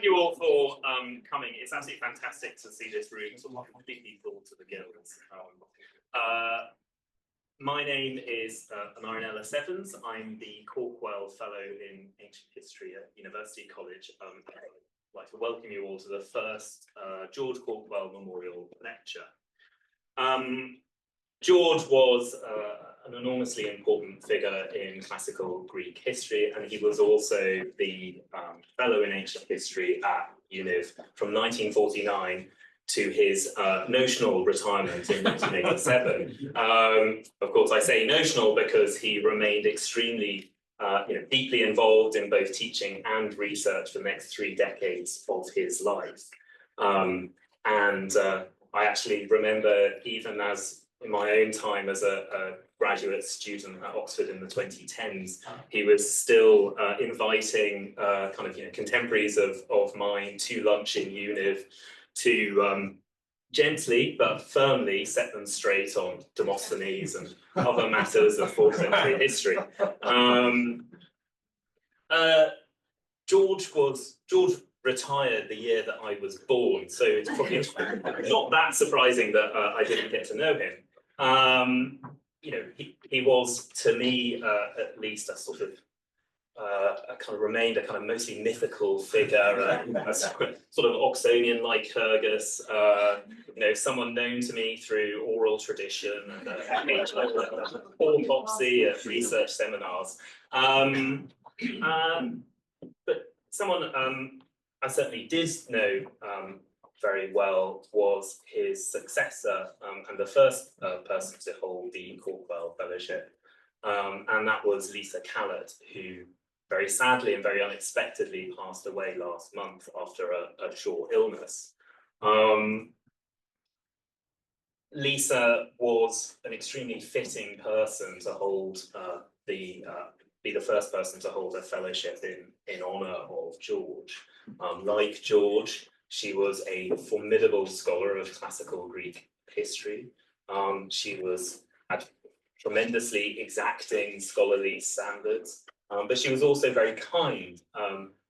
you all for coming. It's absolutely fantastic to see this room sort of completely full to the gills. My name is Ioannou Centre. I'm the Cawkwell Fellow in Ancient History at University College. I'd like to welcome you all to the first George Cawkwell Memorial Lecture. George was an enormously important figure in classical Greek history, and he was also the Fellow in Ancient History at Univ from 1949 to his notional retirement in 1987. Of course, I say notional because he remained extremely deeply involved in both teaching and research for the next 3 decades of his life. I actually remember, even as in my own time as a graduate student at Oxford in the 2010s, he was still inviting contemporaries of mine to lunch in Univ to gently but firmly set them straight on Demosthenes and other matters of 4th century history. George retired the year that I was born, so it's probably not that surprising that I didn't get to know him. He was, to me, at least, a sort of remained a kind of mostly mythical figure, a sort of Oxonian-like Hergus, someone known to me through oral tradition and autopsy at research seminars. But someone I certainly did know very well was his successor and the first person to hold the Cawkwell Fellowship, and that was Lisa Callett, who very sadly and very unexpectedly passed away last month after a short illness. Lisa was an extremely fitting person to hold be the first person to hold a fellowship in honor of George. Like George, she was a formidable scholar of classical Greek history. She had tremendously exacting scholarly standards, but she was also very kind,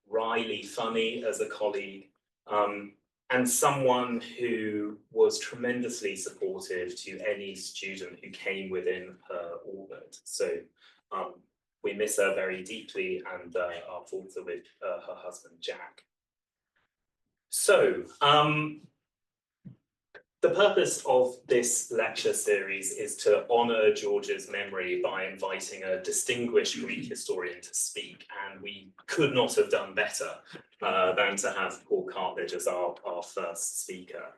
wryly funny as a colleague, and someone who was tremendously supportive to any student who came within her orbit. So we miss her very deeply, and our thoughts are with her husband, Jack. So, the purpose of this lecture series is to honour George's memory by inviting a distinguished Greek historian to speak, and we could not have done better than to have Paul Cartledge as our first speaker.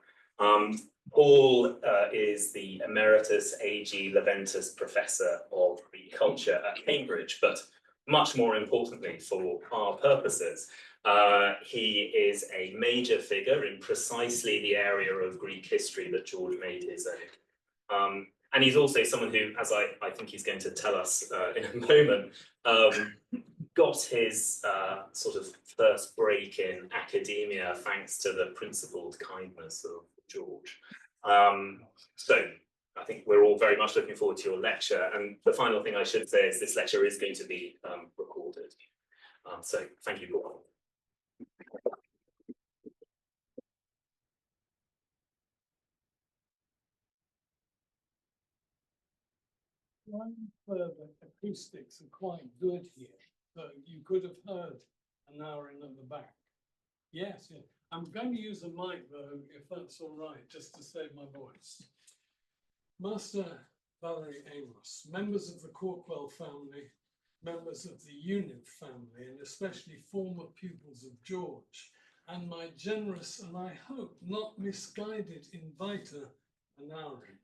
Paul is the Emeritus A.G. Leventis Professor of Greek Culture at Cambridge, but much more importantly for our purposes, he is a major figure in precisely the area of Greek history that George made his own. And he's also someone who, as I think he's going to tell us in a moment, got his sort of first break in academia thanks to the principled kindness of George. So I think we're all very much looking forward to your lecture. And the final thing I should say is this lecture is going to be recorded. So thank you, Paul. Acoustics are quite good here, so you could have heard an hour in at the back. Yes, yeah. I'm going to use a mic though, if that's all right, just to save my voice. Master Valerie Amos, members of the Cawkwell family, members of the Univ family, and especially former pupils of George, and my generous and I hope not misguided inviter, Ioannou.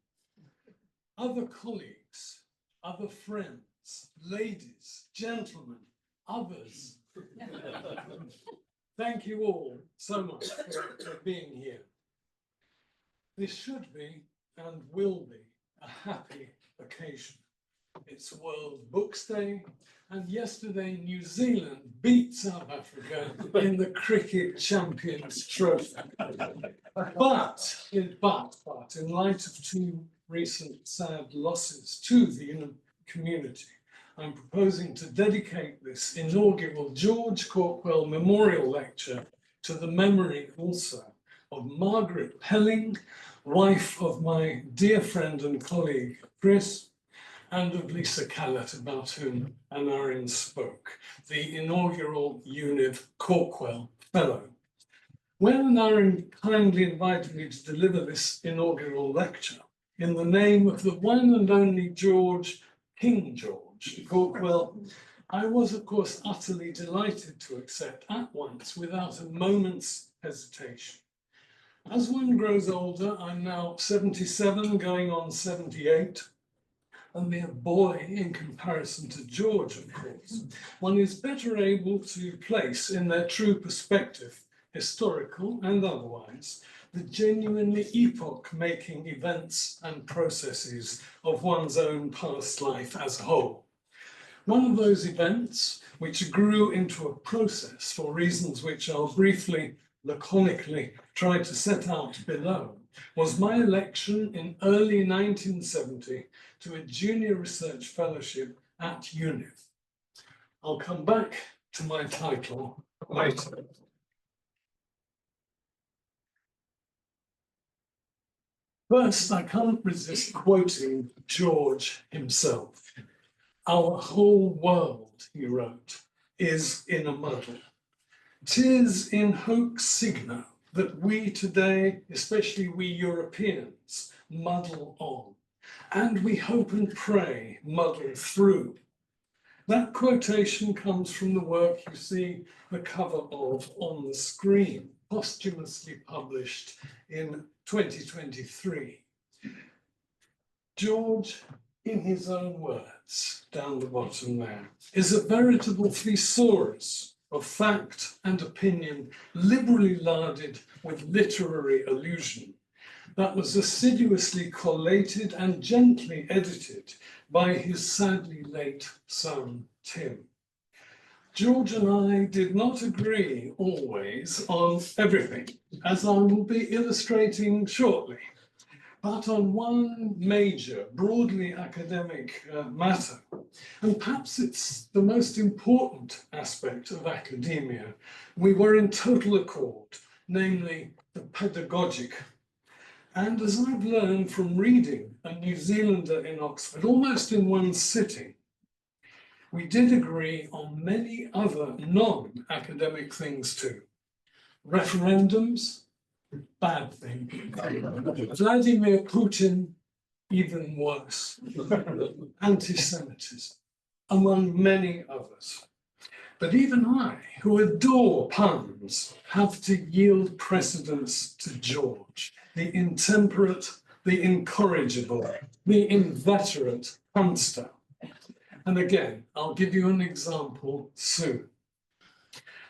Other colleagues, other friends, ladies, gentlemen, others. Thank you all so much for being here. This should be and will be a happy occasion. It's World Books Day, and yesterday New Zealand beat South Africa in the Cricket Champions Trophy. But in light of 2 recent sad losses to the community, I'm proposing to dedicate this inaugural George Cawkwell Memorial Lecture to the memory also of Margaret Pelling, wife of my dear friend and colleague Chris, and of Lisa Callett, about whom Anarin spoke, the inaugural Univ Cawkwell Fellow. When Anarin kindly invited me to deliver this inaugural lecture in the name of the one and only King George Cawkwell, I was, of course, utterly delighted to accept at once without a moment's hesitation. As one grows older, I'm now 77, going on 78, a mere boy in comparison to George, of course. One is better able to place in their true perspective, historical and otherwise, the genuinely epoch-making events and processes of one's own past life as a whole. One of those events, which grew into a process for reasons which I'll briefly, laconically try to set out below, was my election in early 1970 to a junior research fellowship at Univ. I'll come back to my title later. First, I can't resist quoting George himself. Our whole world, he wrote, is in a muddle. 'Tis in hoc signo that we today, especially we Europeans, muddle on, and we hope and pray muddle through. That quotation comes from the work you see the cover of on the screen, posthumously published in 2023. George, in his own words, down the bottom there, is a veritable thesaurus of fact and opinion, liberally larded with literary allusion, that was assiduously collated and gently edited by his sadly late son, Tim. George and I did not agree always on everything, as I will be illustrating shortly. But on one major, broadly academic matter, and perhaps it's the most important aspect of academia, we were in total accord, namely the pedagogic. And as I've learned from reading A New Zealander in Oxford, almost in one sitting, we did agree on many other non-academic things too. Referendums, bad thing. Vladimir Putin, even worse. Anti-Semitism, among many others. But even I, who adore puns, have to yield precedence to George, the intemperate, the incorrigible, the inveterate punster. And again, I'll give you an example soon.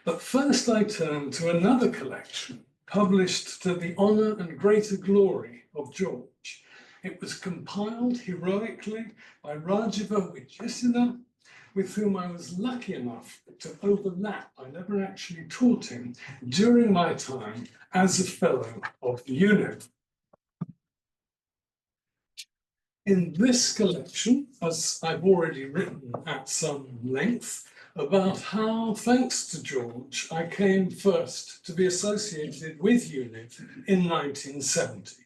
But first I turn to another collection published to the honour and greater glory of George. It was compiled heroically by Rajiva Wijesina, with whom I was lucky enough to overlap. I never actually taught him during my time as a fellow of the Univ. In this collection, as I've already written at some length, about how, thanks to George, I came first to be associated with Univ in 1970.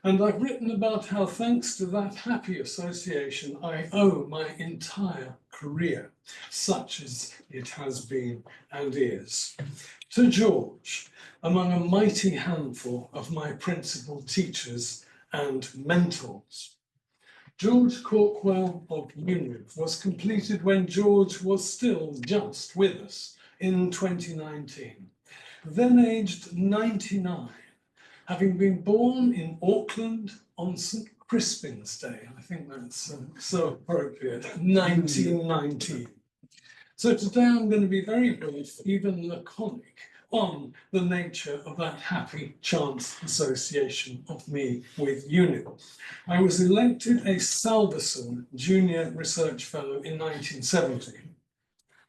And I've written about how, thanks to that happy association, I owe my entire career, such as it has been and is, to George, among a mighty handful of my principal teachers and mentors. George Cawkwell of Univ was completed when George was still just with us in 2019, then aged 99, having been born in Auckland on St. Crispin's Day. I think that's so appropriate, 1919. So today I'm going to be very brief, even laconic, on the nature of that happy chance association of me with Univ. I was elected a Salvesen Junior Research Fellow in 1970.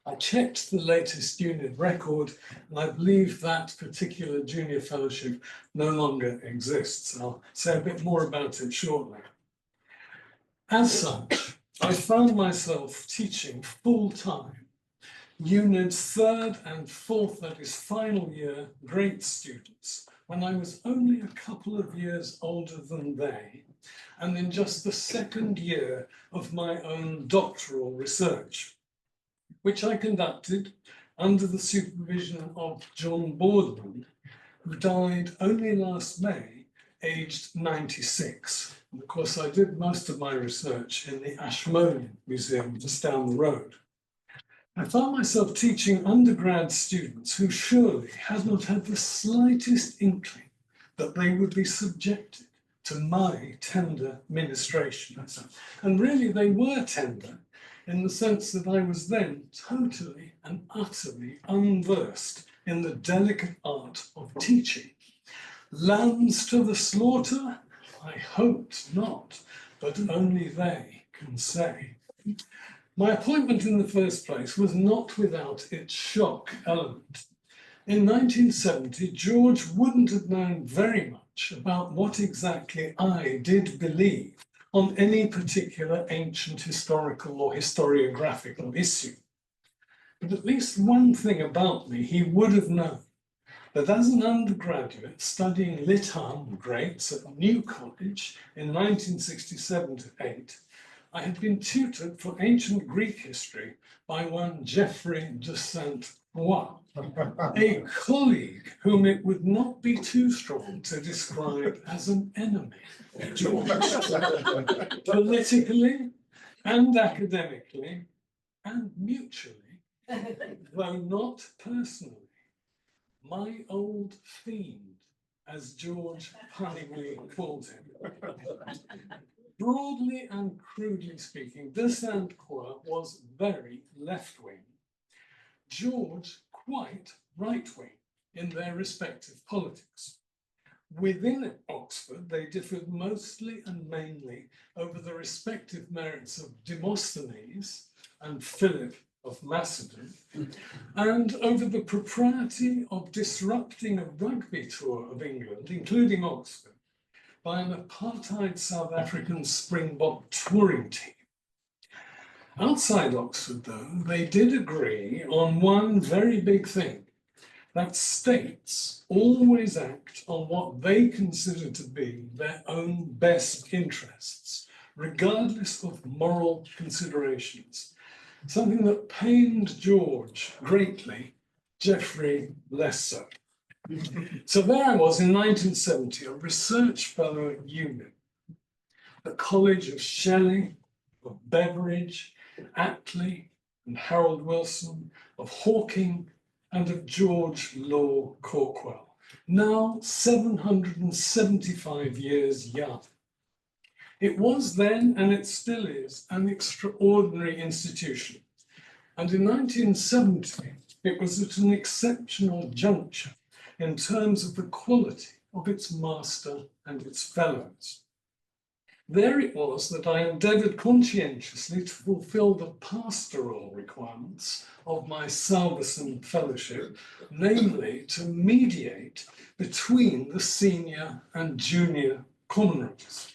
I checked the latest Univ record, and I believe that particular junior fellowship no longer exists. I'll say a bit more about it shortly. As such, I found myself teaching full-time Univ's third and fourth, that is final year, grade students, when I was only a couple of years older than they, and in just the second year of my own doctoral research, which I conducted under the supervision of John Boardman, who died only last May, aged 96. And of course, I did most of my research in the Ashmolean Museum just down the road. I found myself teaching undergrad students who surely had not had the slightest inkling that they would be subjected to my tender ministrations. And really, they were tender in the sense that I was then totally and utterly unversed in the delicate art of teaching. Lambs to the slaughter? I hoped not, but only they can say. My appointment in the first place was not without its shock element. In 1970, George wouldn't have known very much about what exactly I did believe on any particular ancient historical or historiographical issue. But at least one thing about me he would have known, that as an undergraduate studying Litam greats at New College in 1967 to 8, I had been tutored for ancient Greek history by one Geoffrey de Saint-Croix, a colleague whom it would not be too strong to describe as an enemy, politically and academically and mutually, though not personally. My old fiend, as George punningly called him. Broadly and crudely speaking, de Saint-Croix was very left-wing. George quite right-wing in their respective politics. Within Oxford, they differed mostly and mainly over the respective merits of Demosthenes and Philip of Macedon, and over the propriety of disrupting a rugby tour of England, including Oxford, by an apartheid South African Springbok touring team. Outside Oxford, though, they did agree on one very big thing, that states always act on what they consider to be their own best interests, regardless of moral considerations. Something that pained George greatly, Geoffrey less so. So there I was in 1970, a research fellow at Univ, the College of Shelley, of Beveridge, Attlee, and Harold Wilson, of Hawking, and of George Law Cawkwell, now 775 years young. It was then, and it still is, an extraordinary institution. And in 1970, it was at an exceptional juncture in terms of the quality of its master and its fellows. There it was that I endeavoured conscientiously to fulfil the pastoral requirements of my Salvesen fellowship, namely to mediate between the senior and junior common rooms,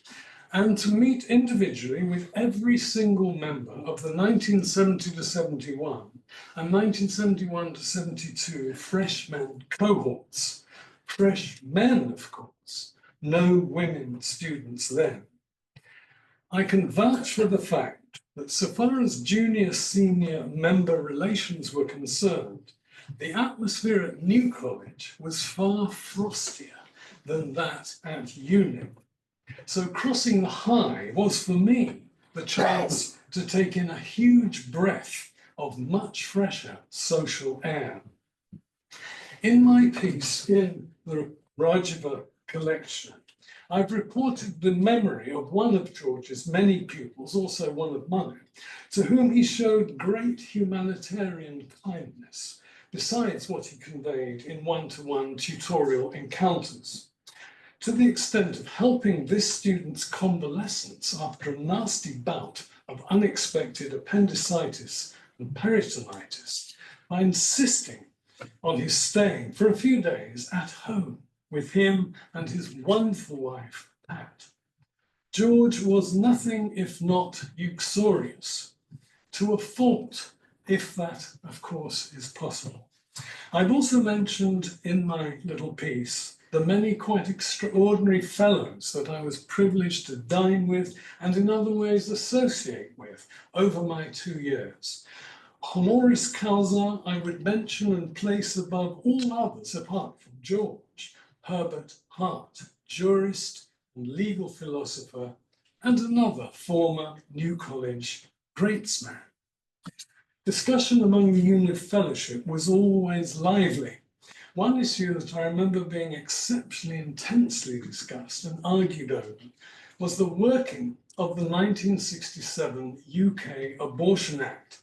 and to meet individually with every single member of the 1970 to 71 and 1971 to 72 freshman cohorts. Freshmen, of course, no women students then. I can vouch for the fact that so far as junior-senior member relations were concerned, the atmosphere at New College was far frostier than that at Univ. So crossing the High was for me the chance to take in a huge breath of much fresher social air. In my piece in the Rajiva collection, I've reported the memory of one of George's many pupils, also one of mine, to whom he showed great humanitarian kindness, besides what he conveyed in one-to-one tutorial encounters, to the extent of helping this student's convalescence after a nasty bout of unexpected appendicitis and peritonitis by insisting on his staying for a few days at home with him and his wonderful wife, Pat. George was nothing if not uxorious, to a fault if that, of course, is possible. I've also mentioned in my little piece the many quite extraordinary fellows that I was privileged to dine with and in other ways associate with over my 2 years. Honoris causa, I would mention and place above all others apart from George, Herbert Hart, jurist and legal philosopher, and another former New College greatsman. Discussion among the Univ Fellowship was always lively. One issue that I remember being exceptionally intensely discussed and argued over was the working of the 1967 UK Abortion Act.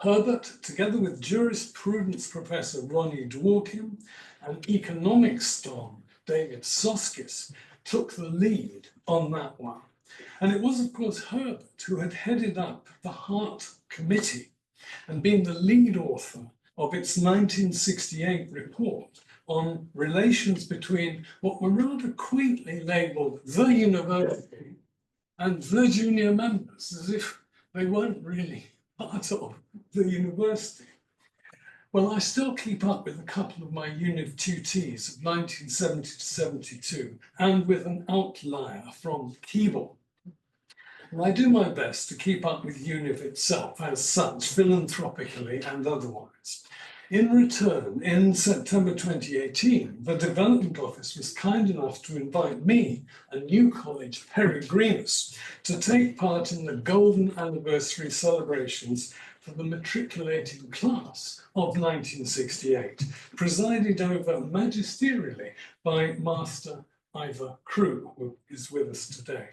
Herbert, together with jurisprudence professor Ronnie Dworkin and economics don David Soskis, took the lead on that one. And it was, of course, Herbert who had headed up the Hart Committee and been the lead author of its 1968 report on relations between what were rather quaintly labelled the university and the junior members, as if they weren't really part of the university. Well, I still keep up with a couple of my Univ tutees of 1970 to 72, and with an outlier from Keble. And I do my best to keep up with Univ itself as such, philanthropically and otherwise. In return, in September 2018, the Development Office was kind enough to invite me, a New College peregrinus, to take part in the golden anniversary celebrations for the matriculating class of 1968, presided over magisterially by Master Ivor Crew, who is with us today.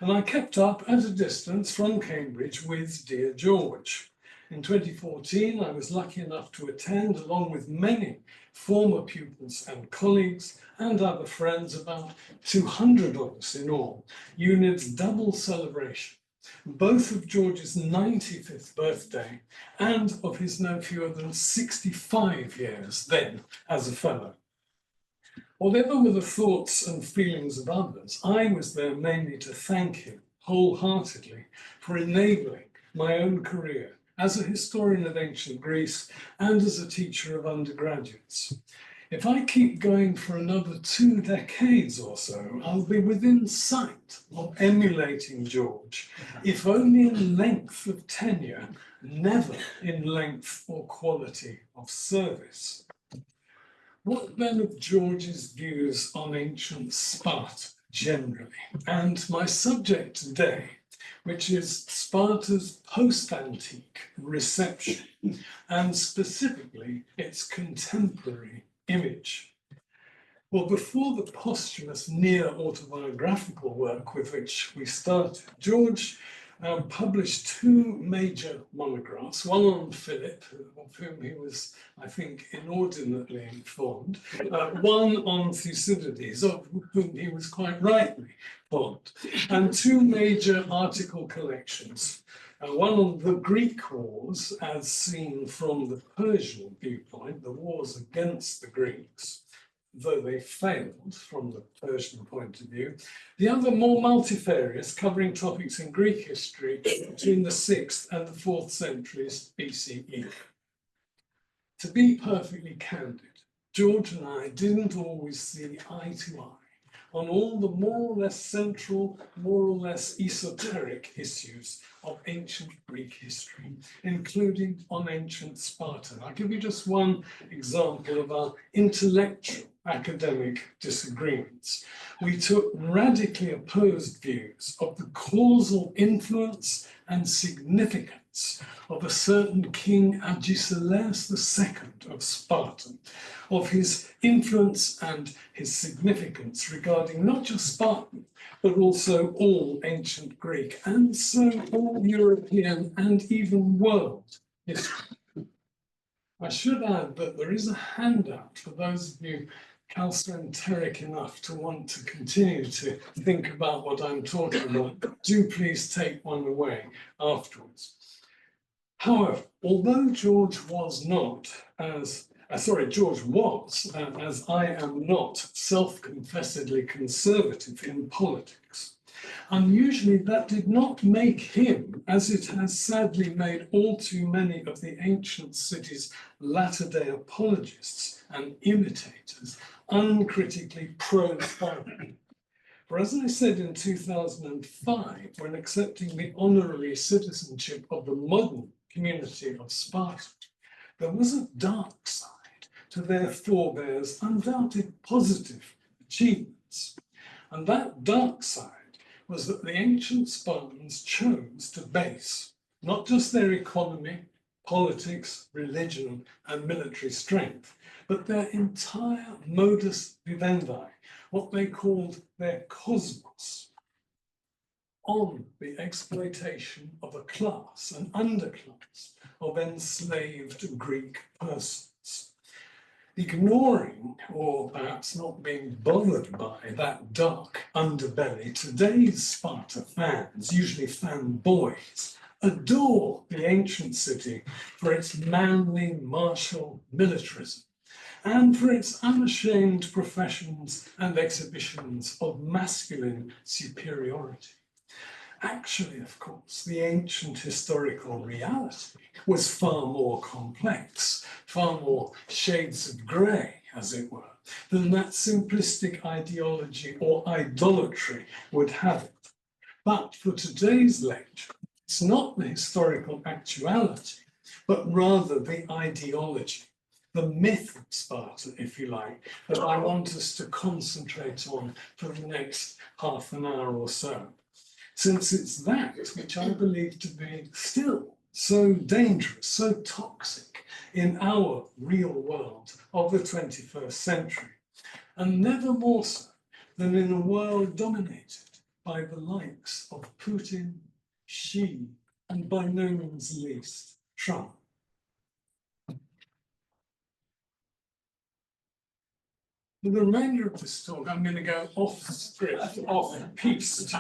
And I kept up at a distance from Cambridge with dear George. In 2014, I was lucky enough to attend, along with many former pupils and colleagues and other friends, about 200 of us in all, Univ's double celebration, both of George's 95th birthday and of his no fewer than 65 years then as a fellow. Whatever were the thoughts and feelings of others, I was there mainly to thank him wholeheartedly for enabling my own career as a historian of ancient Greece and as a teacher of undergraduates. If I keep going for another 2 decades or so, I'll be within sight of emulating George, if only in length of tenure, never in length or quality of service. What then of George's views on ancient Sparta generally? And my subject today, which is Sparta's post-antique reception, and specifically its contemporary image. Well, before the posthumous near autobiographical work with which we started, George published 2 major monographs, one on Philip, of whom he was, I think, inordinately fond, one on Thucydides, of whom he was quite rightly fond, and 2 major article collections, one on the Greek wars as seen from the Persian viewpoint, the wars against the Greeks, though they failed from the Persian point of view. The other more multifarious, covering topics in Greek history between the 6th and the 4th centuries BCE. To be perfectly candid, George and I didn't always see eye to eye on all the more or less central, more or less esoteric issues of ancient Greek history, including on ancient Sparta. I'll give you just one example of our intellectual academic disagreements. We took radically opposed views of the causal influence and significance of a certain King Agesilaus II of Sparta, of his influence and his significance regarding not just Spartan, but also all ancient Greek, and so all European and even world history. I should add that there is a handout for those of you calcenteric enough to want to continue to think about what I'm talking about. Do please take one away afterwards. However, although George was not as I am not self-confessedly conservative in politics, Unusually, that did not make him, as it has sadly made all too many of the ancient city's latter-day apologists and imitators, uncritically pro-foreign. For as I said in 2005, when accepting the honorary citizenship of the modern community of Sparta, there was a dark side to their forebears' undoubted positive achievements. And that dark side was that the ancient Spartans chose to base not just their economy, politics, religion, and military strength, but their entire modus vivendi, what they called their cosmos, on the exploitation of a class, an underclass of enslaved Greek persons. Ignoring, or perhaps not being bothered by, that dark underbelly, today's Sparta fans, usually fanboys, adore the ancient city for its manly martial militarism and for its unashamed professions and exhibitions of masculine superiority. Actually, of course, the ancient historical reality was far more complex, far more shades of grey, as it were, than that simplistic ideology or idolatry would have it. But for today's lecture, it's not the historical actuality, but rather the ideology, the myth of Sparta, if you like, that I want us to concentrate on for the next half an hour or so, since it's that which I believe to be still so dangerous, so toxic in our real world of the 21st century, and never more so than in a world dominated by the likes of Putin, Xi, and by no means least, Trump. For the remainder of this talk, I'm going to go off script, off piste.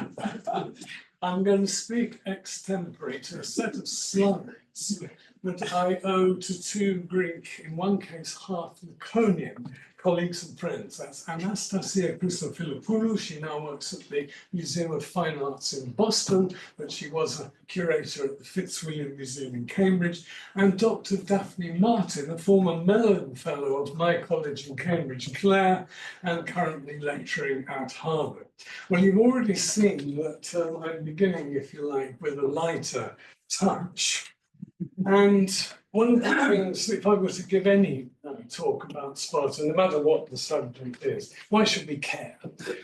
I'm going to speak extempore to a set of slides that I owe to two Greek, in one case half Laconian, colleagues and friends. That's Anastasia Christofilopoulou. She now works at the Museum of Fine Arts in Boston, but she was a curator at the Fitzwilliam Museum in Cambridge, and Dr. Daphne Martin, a former Mellon Fellow of my college in Cambridge, Clare, and currently lecturing at Harvard. Well, you've already seen that I'm beginning, if you like, with a lighter touch. And one of the things, if I were to give any talk about Sparta, no matter what the subject is, why should we care?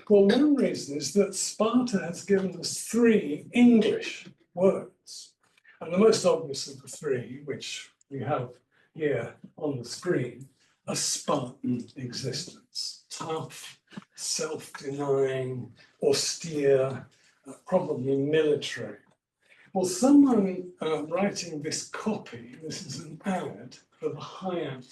Well, one reason is that Sparta has given us three English words. And the most obvious of the three, which we have here on the screen, a Spartan existence. Tough, self-denying, austere, probably military. Well, someone writing this copy, this is an ad for the Hyatt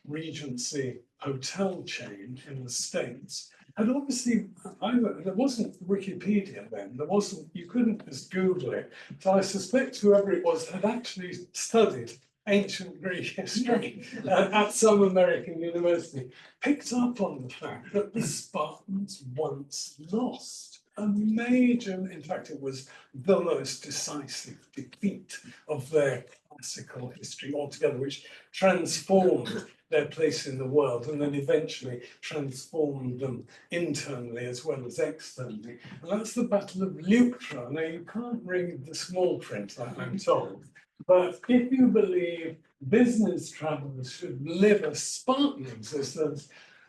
Regency hotel chain in the States, had obviously, there wasn't Wikipedia then, there wasn't, you couldn't just Google it. So I suspect whoever it was had actually studied ancient Greek history at some American university, picked up on the fact that the Spartans once lost a major, in fact, it was the most decisive defeat of their classical history altogether, which transformed their place in the world and then eventually transformed them internally as well as externally. And that's the Battle of Leuctra. Now, you can't read the small print, I'm told, but if you believe business travelers should live a Spartan existence,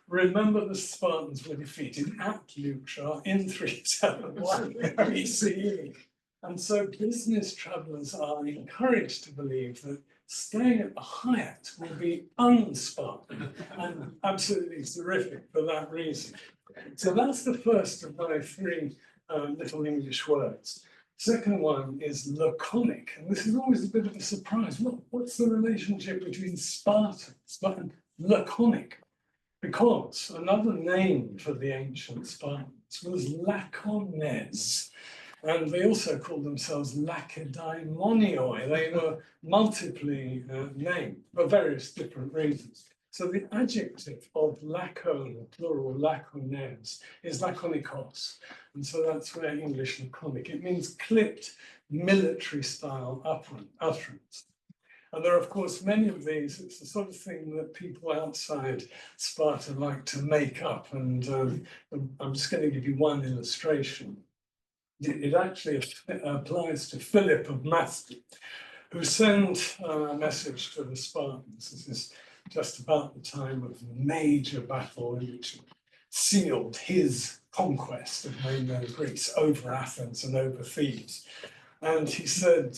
remember the Spartans were defeated at Leuctra in 371 BCE. And so business travelers are encouraged to believe that staying at the Hyatt will be un-Spartan and absolutely terrific for that reason. So that's the first of my three little English words. Second one is laconic, and this is always a bit of a surprise. What's the relationship between Spartans and laconic? Because another name for the ancient Spartans was Lacones, and they also called themselves Lacedaemonioi. They were multiply named for various different reasons. So the adjective of lacon, plural lacones, is laconikos. And so that's where English laconic. It means clipped military style utterance. And there are, of course, many of these. It's the sort of thing that people outside Sparta like to make up. And I'm just going to give you one illustration. It actually applies to Philip of Macedon, who sent a message to the Spartans. This is just about the time of the major battle in which sealed his conquest of mainland Greece over Athens and over Thebes. And he said,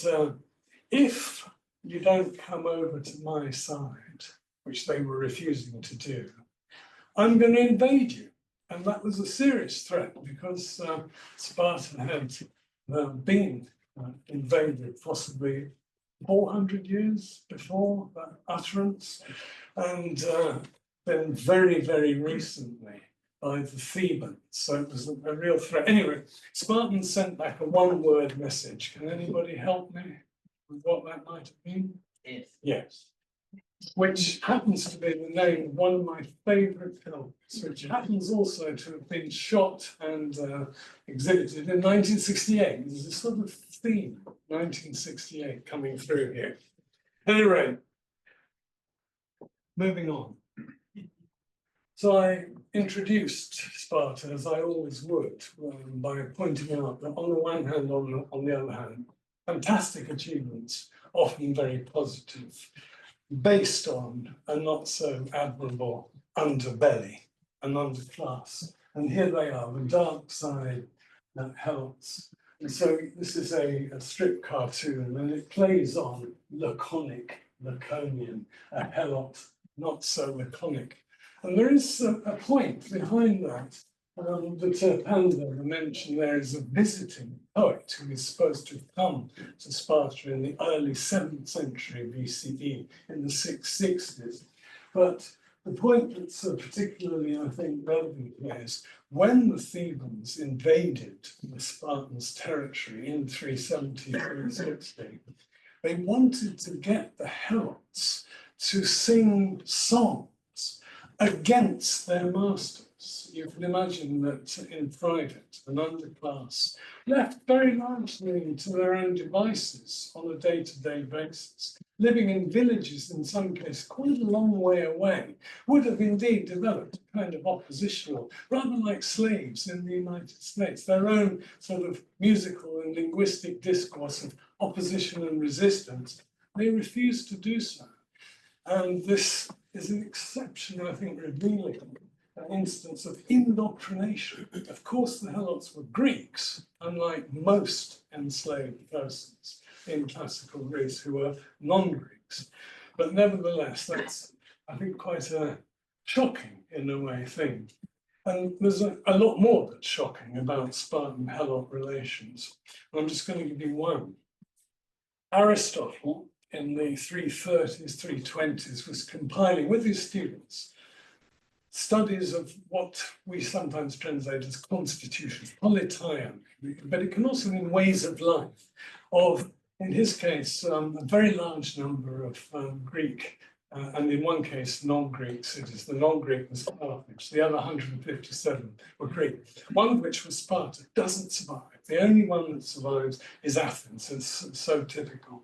if you don't come over to my side, which they were refusing to do, I'm going to invade you. And that was a serious threat because Sparta had been invaded possibly 400 years before that utterance, and then very, very recently by the Thebans. So it was a real threat. Anyway, Spartans sent back a one-word message. Can anybody help me with what that might have been? Yes. Yes. Which happens to be the name of one of my favourite films, which happens also to have been shot and exhibited in 1968. There's a sort of theme, 1968, coming through here. Anyway, moving on. So I introduced Sparta, as I always would, by pointing out that on the one hand, on the other hand, fantastic achievements, often very positive, based on a not so admirable underbelly, an underclass. And here they are, the dark side that helps. And so this is a strip cartoon, and it plays on laconic, laconian, a helot, not so laconic. And there is a point behind that. The Terpander mentioned there is a visiting poet who is supposed to have come to Sparta in the early 7th century BCE, in the 660s. But the point that's particularly, I think, relevant here is when the Thebans invaded the Spartans' territory in 370, 360, they wanted to get the Helots to sing songs against their masters. You can imagine that in private, an underclass, left very largely to their own devices on a day-to-day basis, living in villages in some cases quite a long way away, would have indeed developed a kind of oppositional, rather like slaves in the United States, their own sort of musical and linguistic discourse of opposition and resistance. They refused to do so. And this is an exception, I think, revealing an instance of indoctrination. Of course, the Helots were Greeks, unlike most enslaved persons in classical Greece who were non-Greeks. But nevertheless, that's, I think, quite a shocking, in a way, thing. And there's a lot more that's shocking about Spartan-Helot relations. I'm just going to give you one. Aristotle, in the 330s, 320s, was compiling with his students studies of what we sometimes translate as constitutions, politaion, but it can also mean ways of life, of, in his case, a very large number of Greek, and in one case, non-Greek cities. The non-Greek was Cartledge, the other 157 were Greek, one of which was Sparta, doesn't survive. The only one that survives is Athens, it's so typical.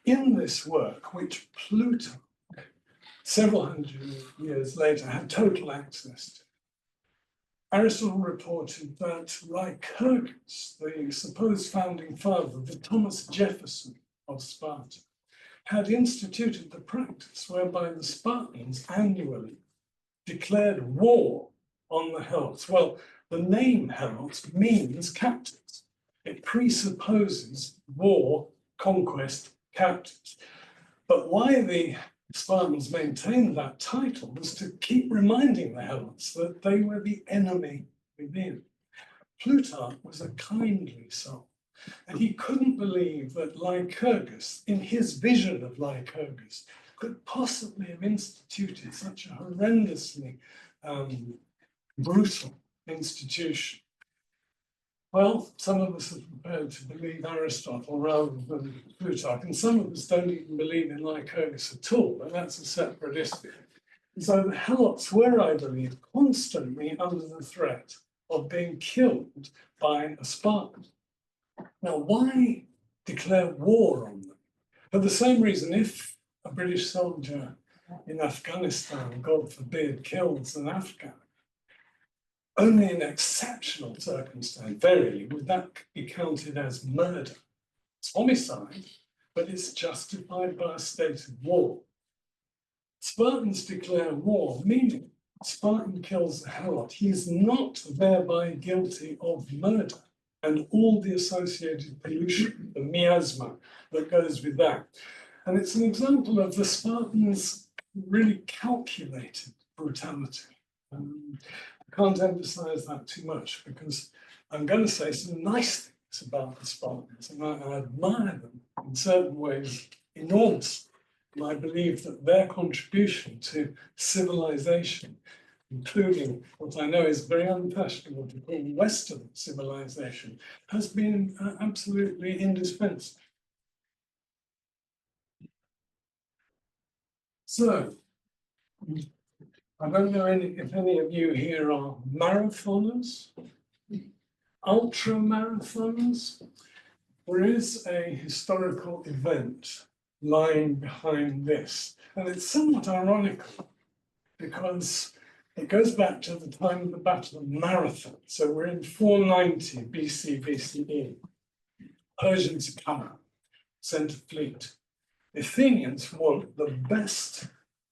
In this work, which Plutarch, several hundred years later, had total access to, Aristotle reported that Lycurgus, the supposed founding father, the Thomas Jefferson of Sparta, had instituted the practice whereby the Spartans annually declared war on the Helots. Well, the name Helots means captives. It presupposes war, conquest, captives. But why the Spartans maintained that title was to keep reminding the Helots that they were the enemy within. Plutarch was a kindly soul, and he couldn't believe that Lycurgus, in his vision of Lycurgus, could possibly have instituted such a horrendously brutal institution. Well, some of us are prepared to believe Aristotle rather than Plutarch, and some of us don't even believe in Lycurgus at all, but that's a separate issue. So the Helots were, I believe, constantly under the threat of being killed by a Spartan. Now, why declare war on them? For the same reason, if a British soldier in Afghanistan, God forbid, kills an Afghan, only in exceptional circumstance, verily, would that be counted as murder. It's homicide, but it's justified by a state of war. Spartans declare war, meaning Spartan kills the Helot. He is not thereby guilty of murder and all the associated pollution, the miasma that goes with that. And it's an example of the Spartans' really calculated brutality. I can't emphasize that too much because I'm going to say some nice things about the Spartans, and I admire them in certain ways enormously. And I believe that their contribution to civilization, including what I know is very unfashionable to call Western civilization, has been absolutely indispensable. So, I don't know if any of you here are marathoners, ultra marathoners. There is a historical event lying behind this, and it's somewhat ironical because it goes back to the time of the Battle of Marathon. So we're in 490 BC, BCE. Persians come up, sent a fleet. The Athenians want the best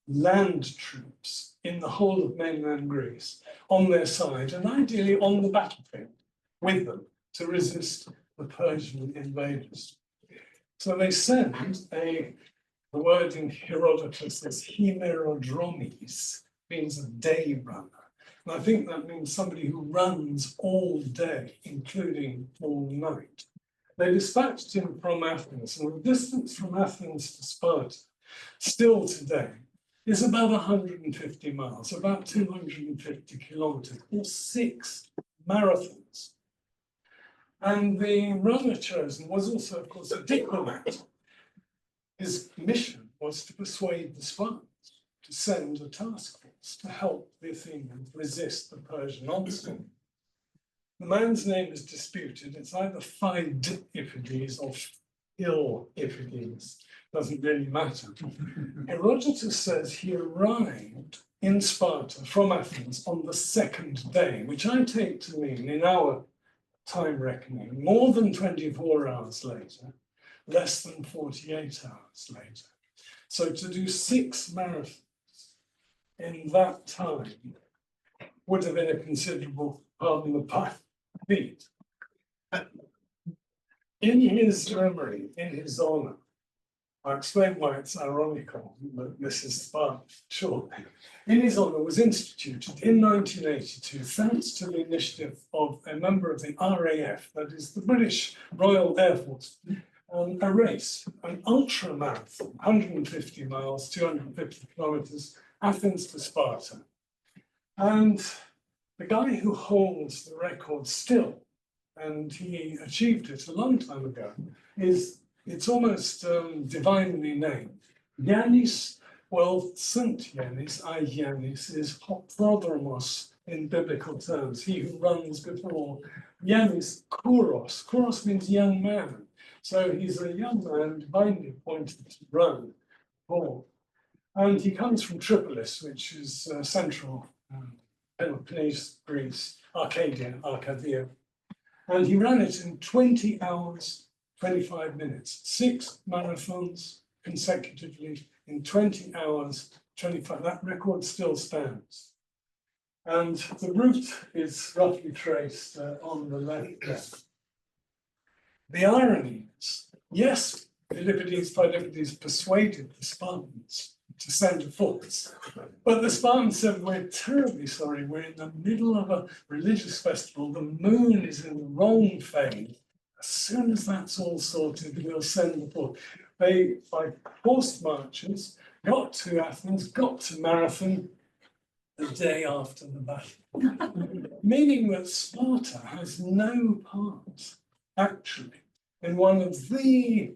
land troops in the whole of mainland Greece on their side, and ideally on the battlefield with them to resist the Persian invaders. So they send the word in Herodotus is hemerodromes, means a day runner. And I think that means somebody who runs all day, including all night. They dispatched him from Athens, and the distance from Athens to Sparta, still today, is about 150 miles, about 250 kilometers, or 6 marathons. And the runner chosen was also, of course, a diplomat. His mission was to persuade the Spartans to send a task force to help the Athenians resist the Persian onslaught. The man's name is disputed. It's either Pheidippides or Philippides. Doesn't really matter. Herodotus says he arrived in Sparta from Athens on the 2nd day, which I take to mean, in our time reckoning, more than 24 hours later, less than 48 hours later. So to do 6 marathons in that time would have been a considerable, pardon the pun, feat. In his memory, in his honor, I'll explain why it's ironical, but this is Sparta, sure. In his honor was instituted in 1982, thanks to the initiative of a member of the RAF, that is the British Royal Air Force, a race, an ultra marathon, 150 miles, 250 kilometers, Athens to Sparta. And the guy who holds the record still, and he achieved it a long time ago, it's almost divinely named. Yannis, well, Saint Yannis, Yannis, is prodromos in biblical terms, he who runs before. Yannis, Kouros. Kouros means young man. So he's a young man divinely appointed to run before. And he comes from Tripolis, which is central Peloponnese, Greece, Arcadia. And he ran it in 20 hours, 25 minutes, 6 marathons consecutively in 20 hours, 25. That record still stands. And the route is roughly traced on the left there. The irony is, yes, Philippides persuaded the Spartans to send a force, but the Spartans said, we're terribly sorry, we're in the middle of a religious festival, the moon is in the wrong phase. As soon as that's all sorted, we'll send the force. They, by forced marches, got to Athens, got to Marathon the day after the battle. Meaning that Sparta has no part, actually, in one of the,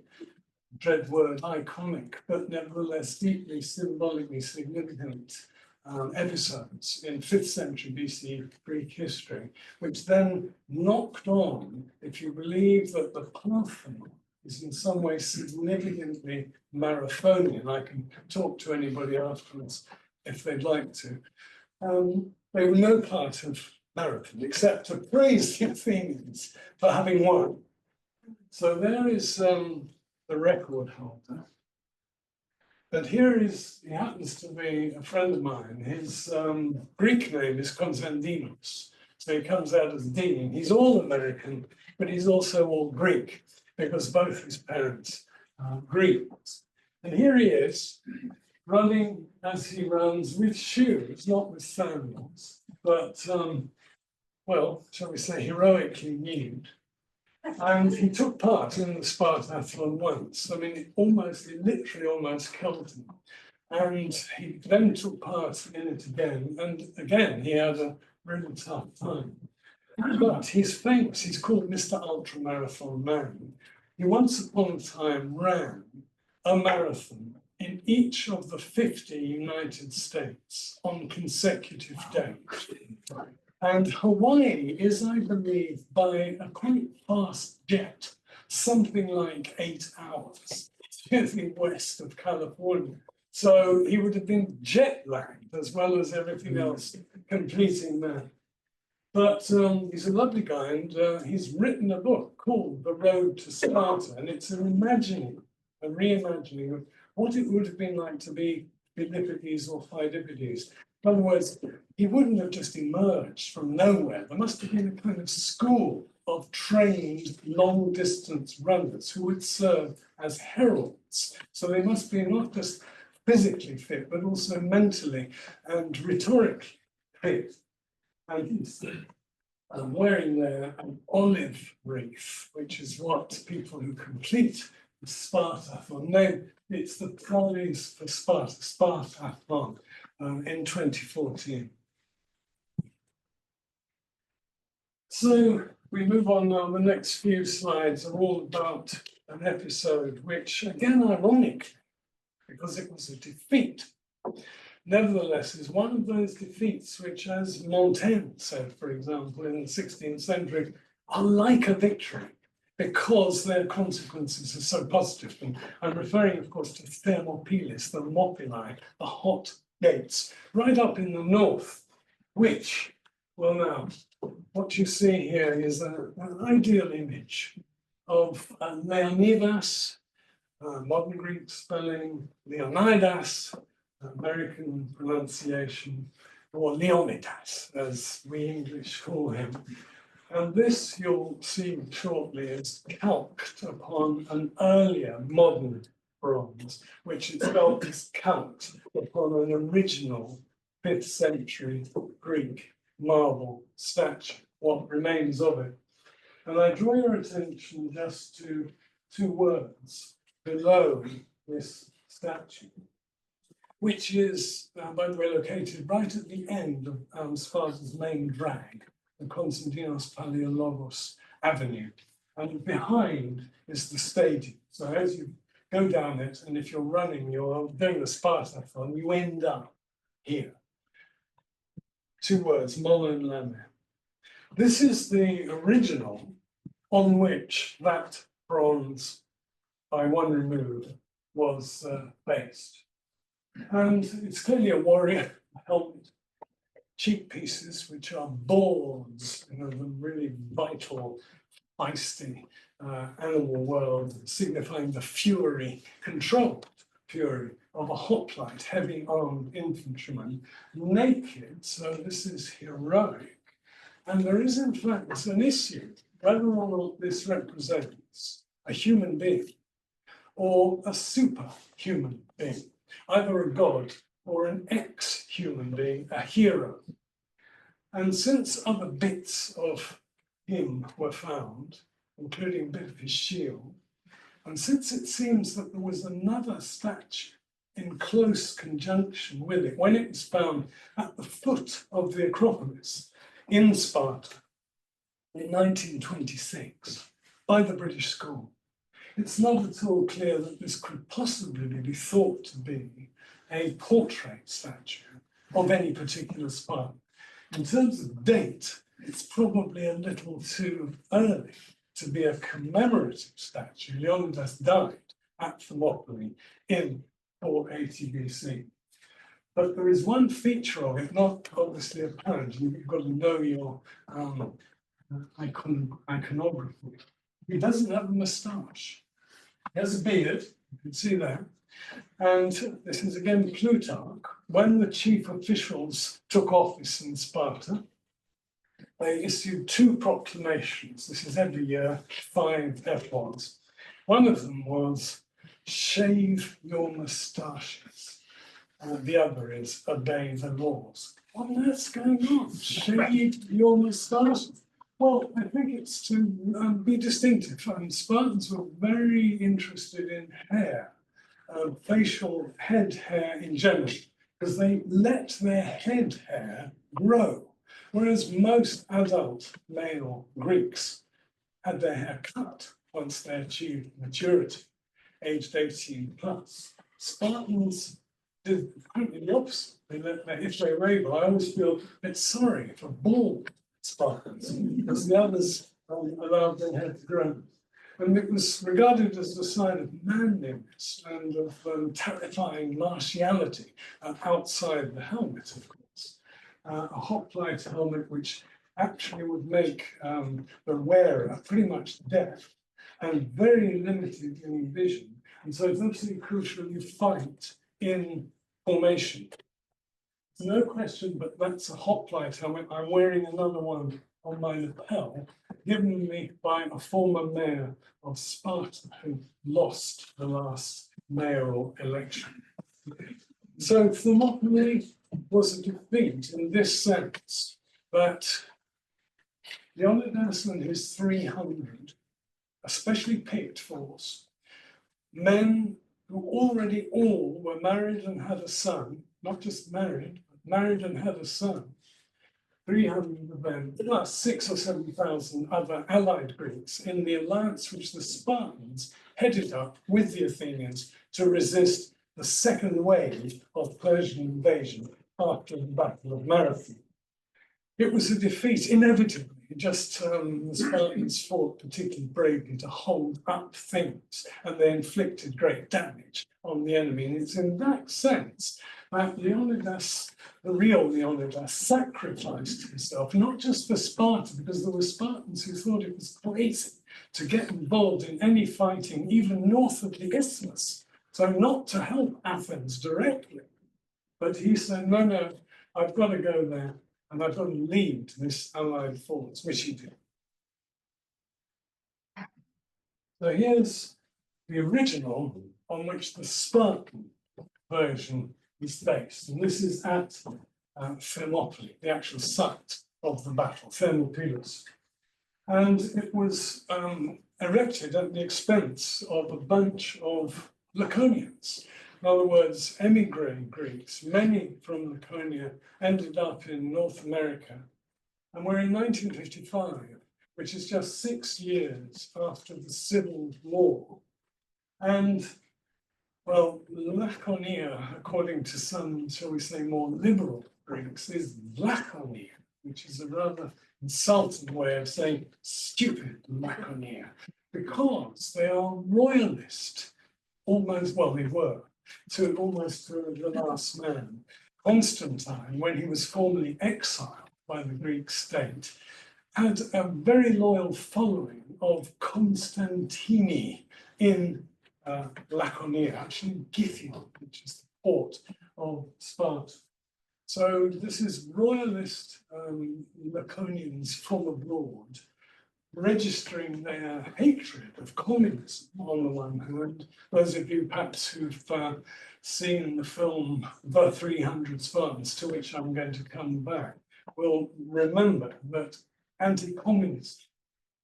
dread word, iconic, but nevertheless deeply symbolically significant episodes in 5th century BC Greek history, which then knocked on, if you believe that the Parthenon is in some way significantly Marathonian. I can talk to anybody afterwards if they'd like to. They were no part of Marathon except to praise the Athenians for having won. So there is the record holder. But here he happens to be a friend of mine. His Greek name is Konstantinos. So he comes out as Dean. He's all American, but he's also all Greek because both his parents are Greeks. And here he is, running as he runs with shoes, not with sandals, but, well, shall we say, heroically nude. And he took part in the Spartathlon once. I mean, he literally almost killed him. And he then took part in it again. And again, he had a really tough time. But he's famous. He's called Mr. Ultramarathon Man. He once upon a time ran a marathon in each of the 50 United States on consecutive days. And Hawaii is, I believe, by a quite fast jet, something like 8 hours to the west of California. So he would have been jet lagged as well as everything else completing that. But he's a lovely guy, and he's written a book called The Road to Sparta, and it's a reimagining of what it would have been like to be Philippides or Phidippides. In other words, he wouldn't have just emerged from nowhere. There must have been a kind of school of trained long-distance runners who would serve as heralds. So they must be not just physically fit, but also mentally and rhetorically fit. And he's wearing there an olive wreath, which is what people who complete the Spartathlon name. It's the prize for Spartathlon in 2014. So we move on now. The next few slides are all about an episode which, again, ironic, because it was a defeat, nevertheless is one of those defeats which, as Montaigne said, for example, in the 16th century, are like a victory because their consequences are so positive. And I'm referring, of course, to Thermopylae, the Mopili, the hot gates, right up in the north, which, well now, what you see here is an ideal image of Leonidas, modern Greek spelling, Leonidas, American pronunciation, or Leonidas, as we English call him. And this you'll see shortly is calqued upon an earlier modern bronze, which itself is calqued upon an original 5th century Greek marble statue, what remains of it. And I draw your attention just to 2 words below this statue, which is, by the way, located right at the end of Sparta's main drag, the Konstantinos Palaiologos Avenue. And behind is the stadium. So as you go down it, and if you're running, you're doing the Spartathlon, you end up here. 2 words, Molo and Leme. This is the original on which that bronze, by one remove, was based. And it's clearly a warrior helmet, cheek pieces, which are boards, you know, the really vital, feisty animal world, signifying the fury, controlled fury of a hoplite, heavy-armed infantryman, naked, so this is heroic. And there is, in fact, an issue, whether or not this represents a human being or a superhuman being, either a god or an ex-human being, a hero. And since other bits of him were found, including a bit of his shield, and since it seems that there was another statue in close conjunction with it, when it was found at the foot of the Acropolis in Sparta in 1926 by the British School, it's not at all clear that this could possibly be thought to be a portrait statue, of any particular Spartan. In terms of date, it's probably a little too early to be a commemorative statue. Leonidas died at Thermopylae in 480 BC. But there is one feature of it, not obviously apparent. You've got to know your iconography. He doesn't have a moustache. He has a beard, you can see that. And this is again Plutarch. When the chief officials took office in Sparta, they issued 2 proclamations. This is every year, 5 epochs. One of them was, shave your moustaches. The other is, obey the laws. What on earth's going on? Shave your moustaches. Well, I think it's to be distinctive. Spartans were very interested in hair, facial head hair in general, because they let their head hair grow, whereas most adult male Greeks had their hair cut once they achieved maturity, aged 18 plus. Spartans did the opposite. They let their, if they were able, I always feel a bit sorry for bald Spartans, because the others allowed their hair to grow. And it was regarded as a sign of manliness and of terrifying martiality outside the helmet, of course. A hoplite helmet which actually would make the wearer pretty much deaf and very limited in vision. And so it's absolutely crucial you fight in formation. No question, but that's a hoplite helmet. I'm wearing another one on my lapel, given me by a former mayor of Sparta who lost the last mayoral election. So Thermopylae was a defeat in this sense, that Leonidas and his 300, especially picked force, men who already all were married and had a son, not just married, but married and had a son, 300 of them, plus 6,000 or 7,000 other allied Greeks in the alliance which the Spartans headed up with the Athenians to resist the second wave of Persian invasion after the Battle of Marathon. It was a defeat, inevitably. Just the Spartans fought particularly bravely to hold up things, and they inflicted great damage on the enemy. And it's in that sense that Leonidas, the real Leonidas, sacrificed himself, not just for Sparta, because there were Spartans who thought it was crazy to get involved in any fighting, even north of the Isthmus, so not to help Athens directly. But he said, no, no, I've got to go there. And I've got to lead this allied force, which he did. So here's the original on which the Spartan version is based. And this is at Thermopylae, the actual site of the battle, Thermopylae. And it was erected at the expense of a bunch of Laconians. In other words, emigre Greeks, many from Laconia, ended up in North America. And we're in 1955, which is just 6 years after the Civil War. And, well, Laconia, according to some, shall we say, more liberal Greeks, is Laconia, which is a rather insulting way of saying stupid Laconia, because they are royalist, almost, well, they were, to almost the last man. Constantine, when he was formally exiled by the Greek state, had a very loyal following of Constantini in Laconia, actually Githyon, which is the port of Sparta. So this is royalist Laconians from abroad, registering their hatred of communism on the one hand. Those of you perhaps who've seen the film The 300 Spartans, to which I'm going to come back, will remember that anti-communist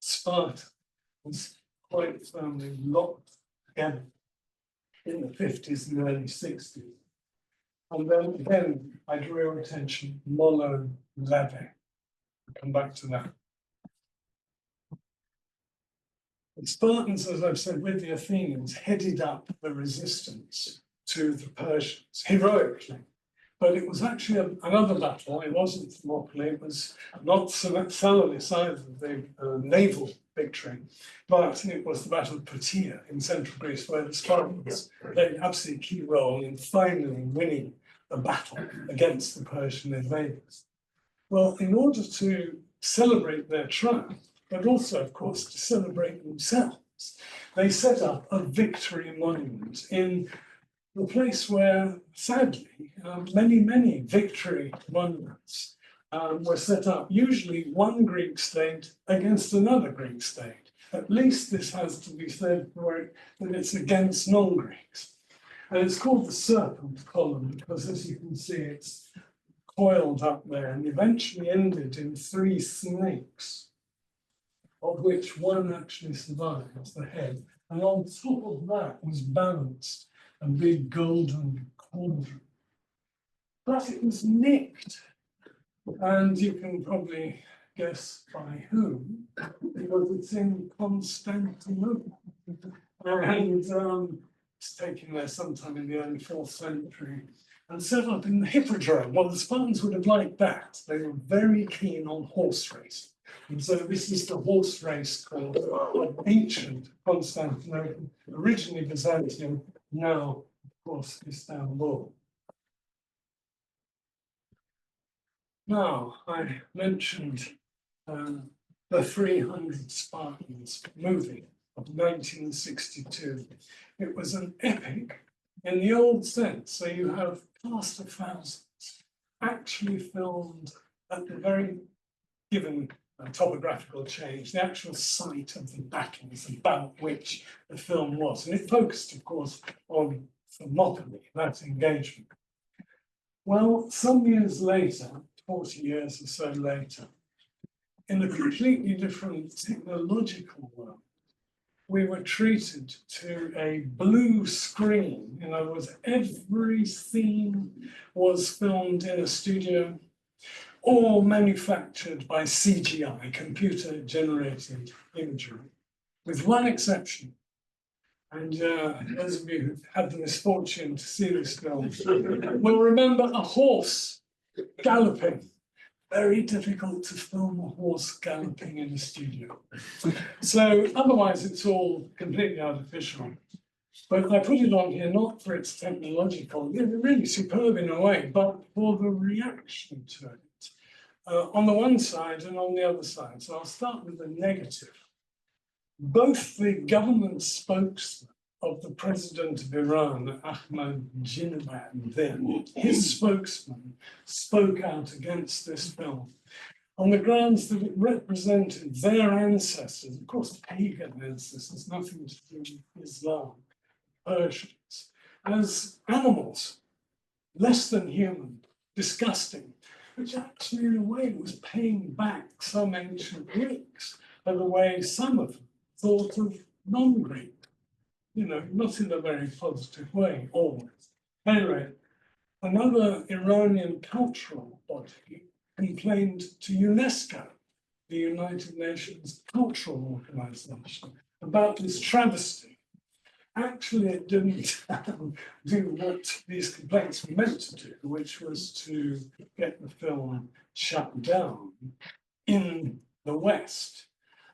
Sparta was quite firmly locked together in the 50s and early 60s. And then again, I drew your attention, Molo Leve. I'll come back to that. The Spartans, as I've said, with the Athenians, headed up the resistance to the Persians heroically. But it was actually another battle. It wasn't Thermopylae. It was not solely either the naval victory, but it was the Battle of Plataea in central Greece, where the Spartans played an absolutely key role in finally winning the battle against the Persian invaders. Well, in order to celebrate their triumph, but also, of course, to celebrate themselves, they set up a victory monument in the place where, sadly, many victory monuments were set up, usually one Greek state against another Greek state. At least this has to be said for it that it's against non-Greeks. And it's called the serpent column because, as you can see, it's coiled up there and eventually ended in 3 snakes, of which one actually survived, the head. And on top of that was balanced a big golden cauldron. But it was nicked, and you can probably guess by whom, because it's in Constantinople. And it's taken there sometime in the early 4th century and set up in the Hippodrome. Well, the Spartans would have liked that. They were very keen on horse racing. And so this is the horse race called ancient Constantinople, originally Byzantium, now, of course, Istanbul. Now, I mentioned the 300 Spartans moving of 1962. It was an epic in the old sense. So you have cast of thousands actually filmed at the very given topographical change, the actual site of the battles about which the film was. And it focused, of course, on Thermopylae, that engagement. Well, some years later, 40 years or so later, in a completely different technological world, we were treated to a blue screen. In other words, every scene was filmed in a studio or manufactured by CGI, computer-generated imagery, with one exception. And those of you who've had the misfortune to see this film will remember a horse galloping. Very difficult to film a horse galloping in a studio. So otherwise it's all completely artificial. But I put it on here not for its technological, really superb in a way, but for the reaction to it. On the one side and on the other side. So I'll start with the negative. Both the government spokesman of the president of Iran, Ahmadinejad, then, his spokesman spoke out against this film on the grounds that it represented their ancestors, of course, pagan ancestors, nothing to do with Islam, Persians, as animals, less than human, disgusting, which actually in a way was paying back some ancient Greeks by the way some of them thought of non-Greek, not in a very positive way always. Anyway, another Iranian cultural body complained to UNESCO, the United Nations Cultural Organization, about this travesty. Actually, it didn't do what these complaints were meant to do, which was to get the film shut down in the West.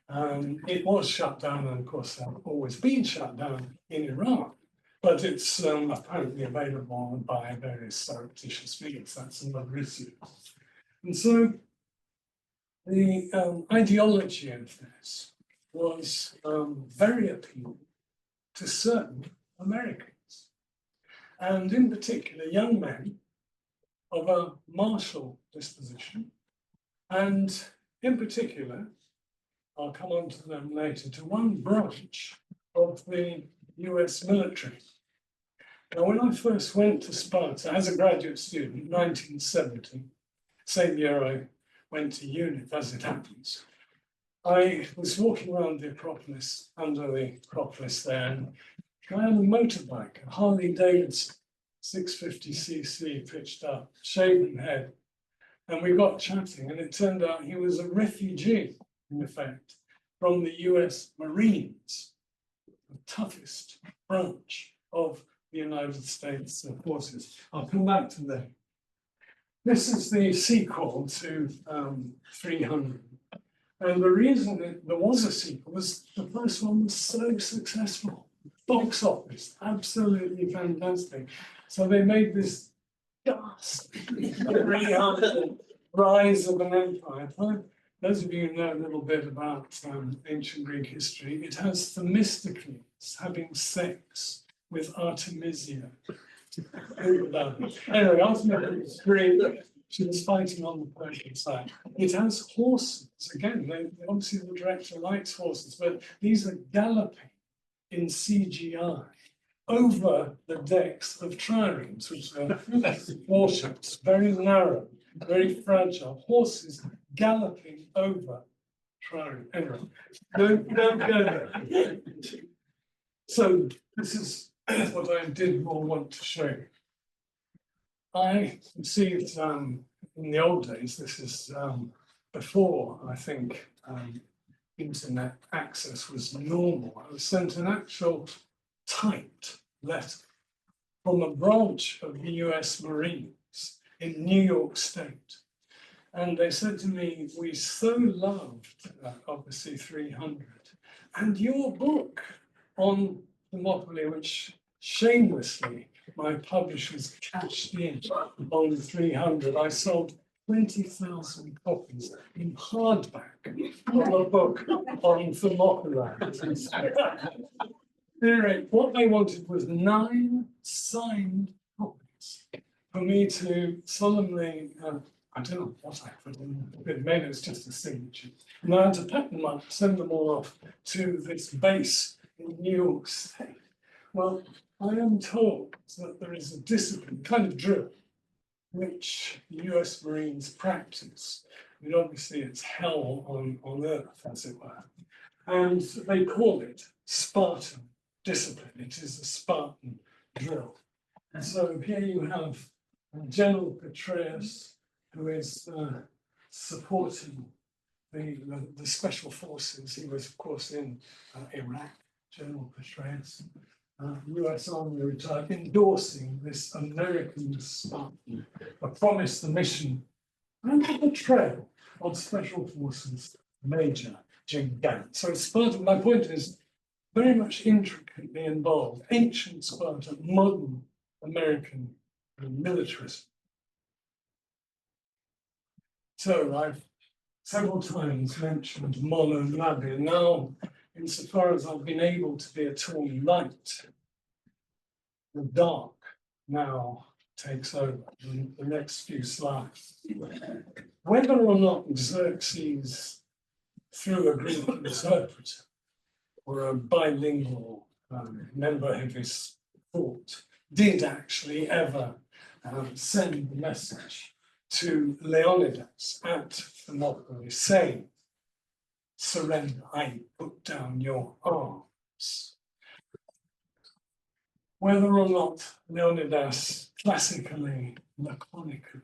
It was shut down, and of course, it's always been shut down in Iran, but it's apparently available by various surreptitious means. That's another issue. And so the ideology of this was very appealing to certain Americans, and in particular young men of a martial disposition, and in particular, I'll come on to them later, to one branch of the US military. Now, when I first went to Sparta as a graduate student, 1970, same year I went to Univ, as it happens, I was walking around the Acropolis, under the Acropolis there, and I had a motorbike, a Harley Davidson, 650cc pitched up, shaven head. And we got chatting, and it turned out he was a refugee, in effect, from the US Marines, the toughest branch of the United States forces. I'll come back to that. This is the sequel to 300. And the reason that there was a sequel was the first one was so successful. Box office, absolutely fantastic. So they made this ghastly 300 rise of an empire. Those of you who know a little bit about ancient Greek history, it has Themistocles having sex with Artemisia. Anyway, ultimately, it's great. She was fighting on the Persian side. It has horses. Again, obviously the director likes horses, but these are galloping in CGI over the decks of triremes, which are warships, very narrow, very fragile. Horses galloping over trireme. Anyway, don't go there. So this is what I did more want to show you. I received in the old days, this is before I think internet access was normal. I was sent an actual typed letter from a branch of the US Marines in New York State. And they said to me, we so loved, obviously 300, and your book on Thermopylae, which shamelessly my publishers cashed in on 300. I sold 20,000 copies in hardback of a book on Thermopylae. Anyway, what they wanted was 9 signed copies for me to solemnly, I don't know what I put in, but maybe it's just a signature. And I had to pack them up, send them all off to this base in New York State. Well, I am told that there is a discipline, kind of drill, which the US Marines practice. I mean, obviously it's hell on earth, as it were. And they call it Spartan discipline. It is a Spartan drill. And so here you have General Petraeus, who is supporting the special forces. He was, of course, in Iraq, General Petraeus. US Army retired, endorsing this American Spartan, a promise, the mission, and the betrayal of Special Forces Major Jim Gant. So Sparta, my point is, very much intricately involved. Ancient Sparta, modern American militarism. So I've several times mentioned Molo Labi, and now, insofar as I've been able to be a tool light, the dark now takes over in the next few slides. Whether or not Xerxes, through a Greek interpreter or a bilingual member of his court, did actually ever send the message to Leonidas at Thermopylae saying, surrender, I put down your arms. Whether or not Leonidas classically, laconically,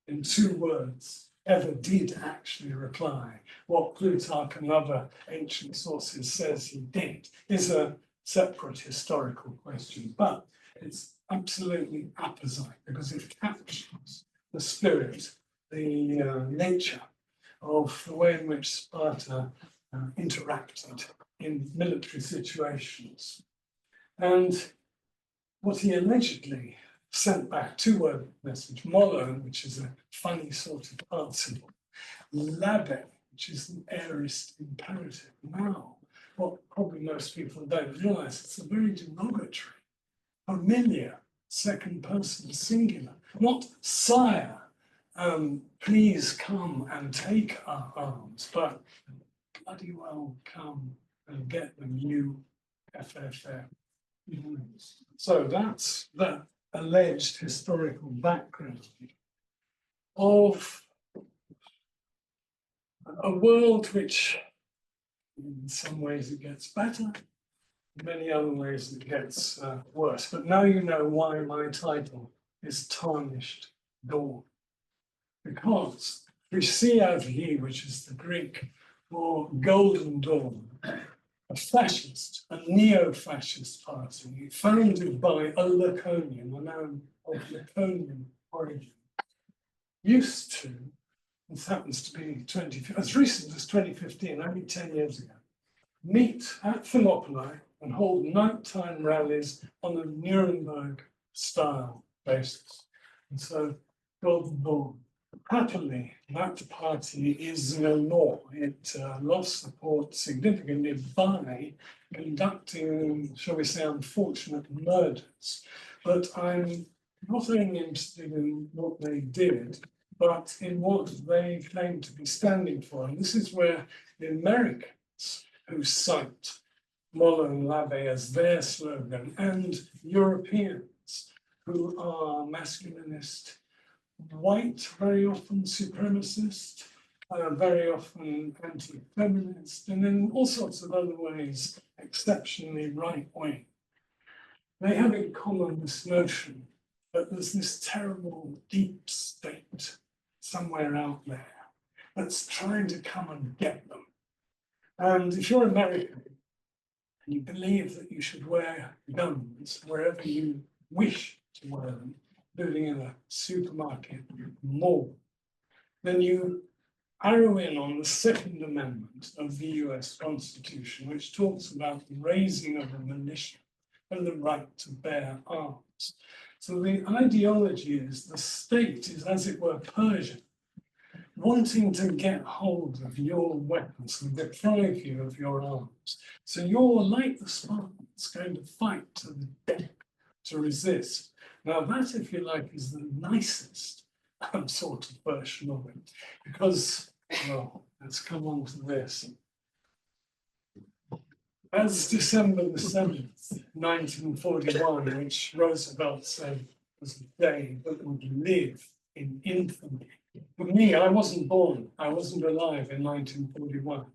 in 2 words, ever did actually reply, what Plutarch and other ancient sources says he did, is a separate historical question, but it's absolutely apposite because it captures the spirit, the nature of the way in which Sparta interacted in military situations. And what he allegedly sent back, 2-word message, Molo, which is a funny sort of article, Labe, which is an aorist imperative. Now, what probably most people don't realize, it's a very derogatory, familiar, second person singular, not sire, please come and take our arms, but bloody well come and get them, you FFF. So that's the alleged historical background of a world which, in some ways, it gets better, in many other ways, it gets worse. But now you know why my title is Tarnished Dawn. Because Chrysiavgi, which is the Greek for Golden Dawn, a fascist, a neo-fascist party founded by a Laconian, a man of Laconian origin, used to, this happens to be as recent as 2015, only 10 years ago, meet at Thermopylae and hold nighttime rallies on a Nuremberg style basis. And so, Golden Dawn, happily, that party is no more. It lost support significantly by conducting, shall we say, unfortunate murders. But I'm not only interested in what they did, but in what they claim to be standing for. And this is where the Americans, who cite Mollo and Labe as their slogan, and Europeans, who are masculinist, white, very often supremacist, very often anti-feminist, and in all sorts of other ways, exceptionally right-wing. They have in common this notion that there's this terrible deep state somewhere out there that's trying to come and get them. And if you're American and you believe that you should wear guns wherever you wish to wear them, including in a supermarket, mall, then you arrow in on the Second Amendment of the US Constitution, which talks about the raising of a militia and the right to bear arms. So the ideology is the state is, as it were, Persian, wanting to get hold of your weapons and deprive you of your arms. So you're like the Spartans, going to fight to the death to resist. Now that, if you like, is the nicest sort of version of it, because, well, let's come on to this. As December the 7th, 1941, which Roosevelt said was the day that would live in infamy. For me, I wasn't born, I wasn't alive in 1941.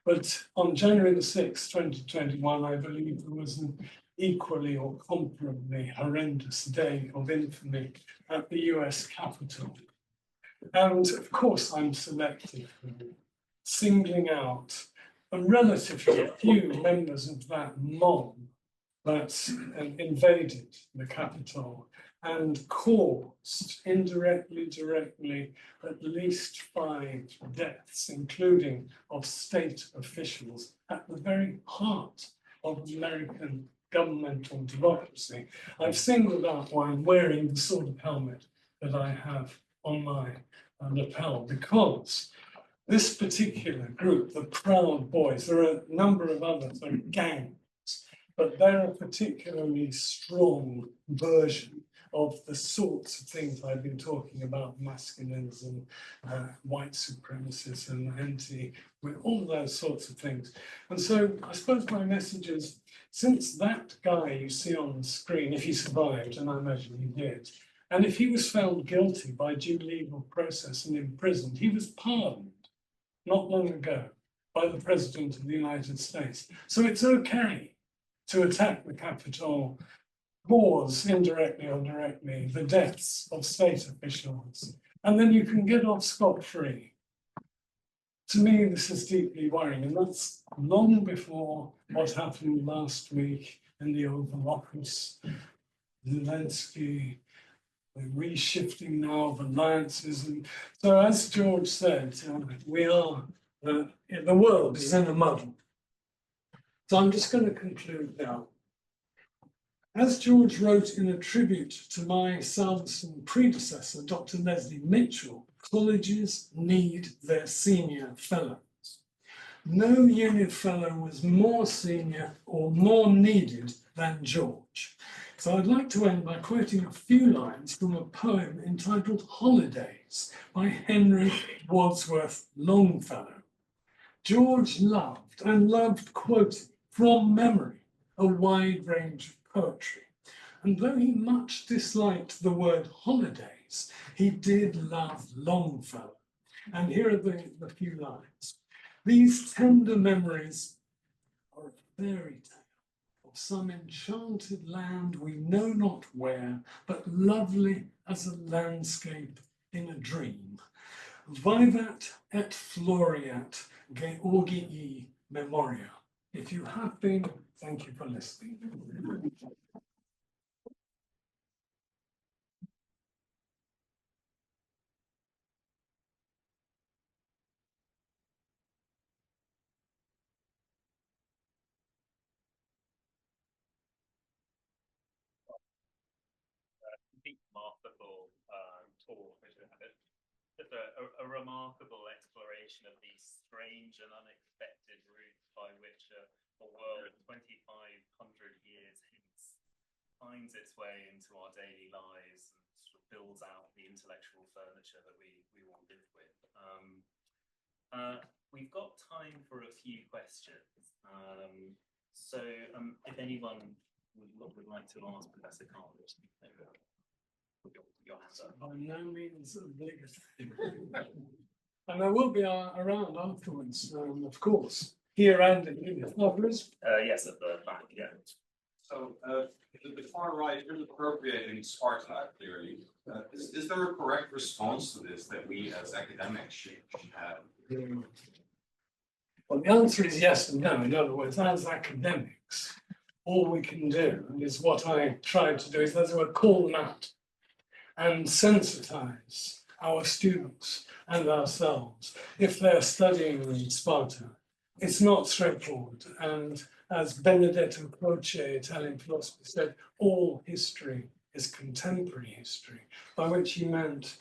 But on January the 6th, 2021, I believe there was an equally or comparably horrendous day of infamy at the US Capitol. And of course, I'm selective, singling out a relatively few members of that mob that invaded the Capitol and caused, indirectly, directly, at least 5 deaths, including of state officials at the very heart of American governmental democracy. I've singled out why I'm wearing the sort of helmet that I have on my lapel, because this particular group, the Proud Boys, there are a number of others, they're gangs, but they're a particularly strong version of the sorts of things I've been talking about, masculinism, white supremacism, with all those sorts of things. And so I suppose my message is, since that guy you see on the screen, if he survived, and I imagine he did, and if he was found guilty by due legal process and imprisoned, he was pardoned not long ago by the President of the United States. So it's okay to attack the Capitol, cause indirectly or directly the deaths of state officials, and then you can get off scot-free. To me, this is deeply worrying, and that's long before what happened last week in the Oval Office, Zelensky, the reshifting now of alliances. And so, as George said, we are, the world is in a muddle. So I'm just going to conclude now. As George wrote in a tribute to my Salvesen predecessor, Dr. Leslie Mitchell, colleges need their senior fellows. No Univ fellow was more senior or more needed than George. So I'd like to end by quoting a few lines from a poem entitled Holidays by Henry Wadsworth Longfellow. George loved and loved quoting from memory a wide range of poetry. And though he much disliked the word holidays, he did love Longfellow. And here are the few lines. These tender memories are a fairy tale of some enchanted land we know not where, but lovely as a landscape in a dream. Vivat et floriat Georgii memoria. If you have been, thank you for listening. remarkable talk, just a remarkable exploration of these strange and unexpected routes by which a world 2,500 years hence finds its way into our daily lives and sort of builds out the intellectual furniture that we all live with. We've got time for a few questions. If anyone would like to ask Professor Cartledge, put your hands up. By no means obligatory. And I will be around afterwards, of course, here and in Univ. Yes, at the back, yeah. So the far right is appropriating Sparta, clearly. Is there a correct response to this that we as academics should have? Well, the answer is yes and no. In other words, as academics, all we can do is what I tried to do is, as it were, call them out and sensitize our students and ourselves if they're studying in Sparta. It's not straightforward. And as Benedetto Croce, Italian philosopher, said, all history is contemporary history, by which he meant,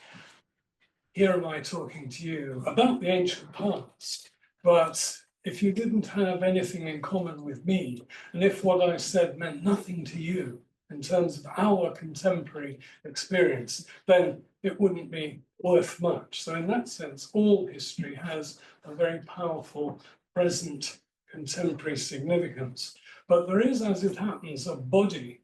here am I talking to you about the ancient past, but if you didn't have anything in common with me, and if what I said meant nothing to you in terms of our contemporary experience, then it wouldn't be worth much. So in that sense, all history has a very powerful present contemporary significance. But there is, as it happens, a body.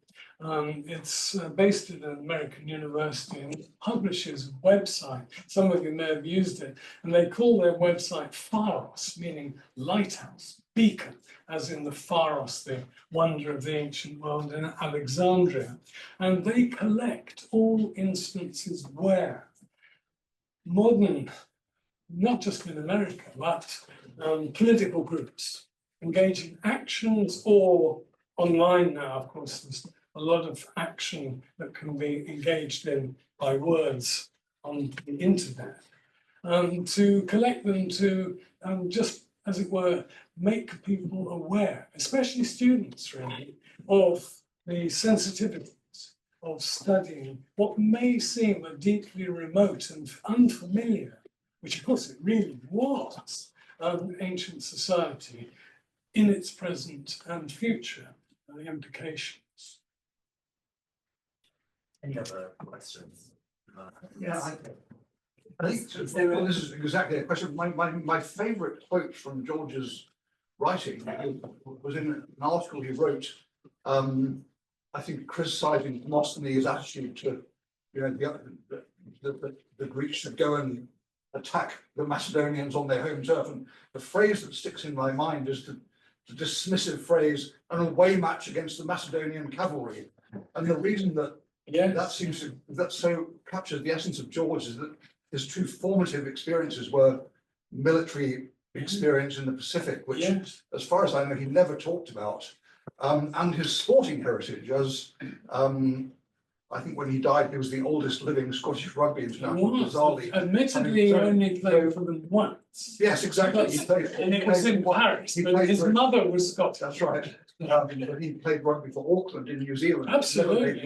It's based at an American university and it publishes a website. Some of you may have used it, and they call their website Pharos, meaning lighthouse, beacon, as in the Pharos, the wonder of the ancient world in Alexandria. And they collect all instances where modern, not just in America, but political groups engage in actions, or online now, of course, there's a lot of action that can be engaged in by words on the internet, to collect them to just, as it were, make people aware, especially students really, of the sensitivities of studying what may seem a deeply remote and unfamiliar, which of course it really was, ancient society in its present and future, the implications. Any other questions? Yeah, I think well, this is exactly a question. My favourite quote from George's writing was in an article he wrote, I think criticising Demosthenes' attitude to, you know, the Greeks should go and attack the Macedonians on their home turf. And the phrase that sticks in my mind is the dismissive phrase, an away match against the Macedonian cavalry. And the reason that that so captures the essence of George is that his two formative experiences were military experience in the Pacific, which, as far as I know, he never talked about, and his sporting heritage, as I think when he died, he was the oldest living Scottish rugby international. Bizarrely, admittedly, he only played for them once. Yes, exactly. He played, and it was in Paris. But his mother was Scottish. That's right. But he played rugby for Auckland in New Zealand. Absolutely.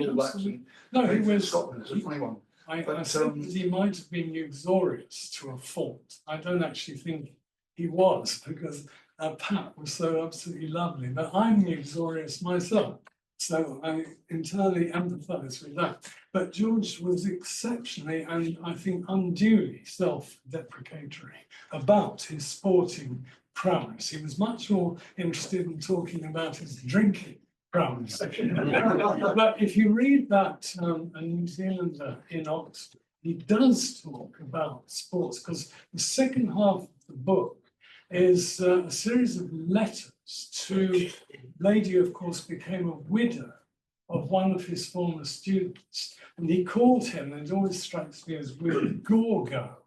No, he was Scotland. It's a funny one. I said that he might have been uxorious to a fault. I don't actually think he was, because Pat was so absolutely lovely. But I'm uxorious myself, so I entirely empathise with that. But George was exceptionally, and I think unduly, self-deprecatory about his sporting prowess. He was much more interested in talking about his drinking prowess. But if you read that, a New Zealander in Oxford, he does talk about sports, because the second half of the book is a series of letters to a lady who, of course, became a widow of one of his former students. And he called him, and it always strikes me as weird, Gorgo,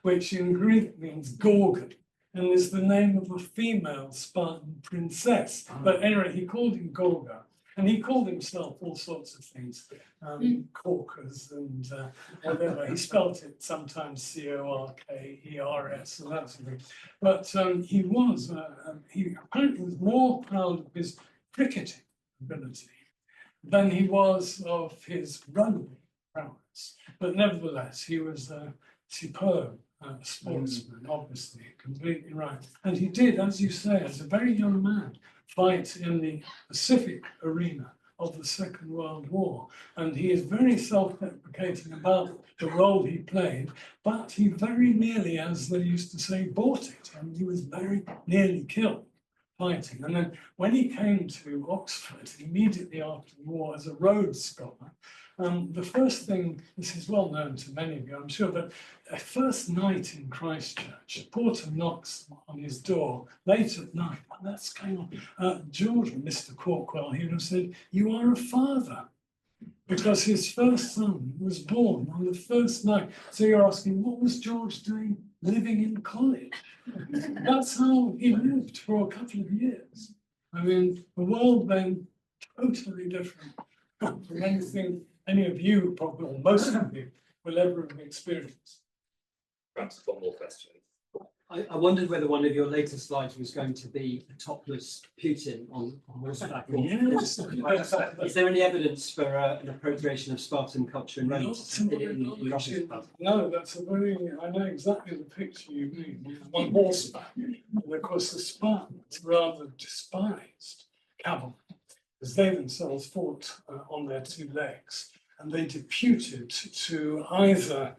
which in Greek means Gorgon, and is the name of a female Spartan princess. But anyway, he called him Gorgo, and he called himself all sorts of things, corkers and whatever. He spelt it sometimes Corkers and that sort of thing. But he apparently was more proud of his cricketing ability than he was of his rugby prowess. But nevertheless, he was a superb sportsman, obviously, completely right. And he did, as you say, as a very young man, fight in the Pacific arena of the Second World War. And he is very self-deprecating about the role he played, but he very nearly, as they used to say, bought it. And he was very nearly killed fighting. And then when he came to Oxford immediately after the war as a Rhodes Scholar, the first thing, this is well known to many of you, I'm sure, but a first night in Christchurch, a porter knocks on his door late at night, and that's going on. George, Mr Cawkwell, he would have said, "You are a father," because his first son was born on the first night. So you're asking, what was George doing living in college? That's how he lived for a couple of years. I mean, the world then totally different from anything any of you, probably, or most of you, will ever have experienced. Perhaps one more question. I wondered whether one of your later slides was going to be a topless Putin on horseback. Yes. Is there any evidence for an appropriation of Spartan culture and Not rites to my in knowledge. Sparta? No, that's a very, I know exactly the picture you mean, on horseback. And of course, the Spartans rather despised cavalry, because they themselves fought on their two legs, and they deputed to either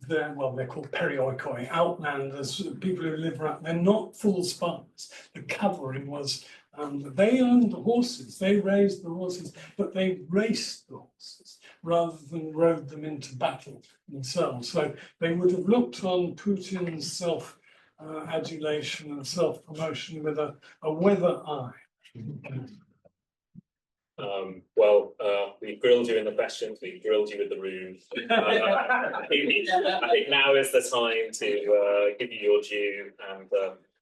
they're called perioikoi, outlanders, people who live around, they're not full Spartans. The cavalry was, they owned the horses, they raised the horses, but they raced the horses rather than rode them into battle themselves. So they would have looked on Putin's self-adulation and self-promotion with a weather eye. We grilled you in the questions, we grilled you in the room. I think now is the time to give you your due, and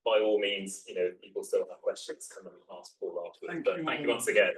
by all means, people still have questions, come and ask Paul afterwards. But thank you once again.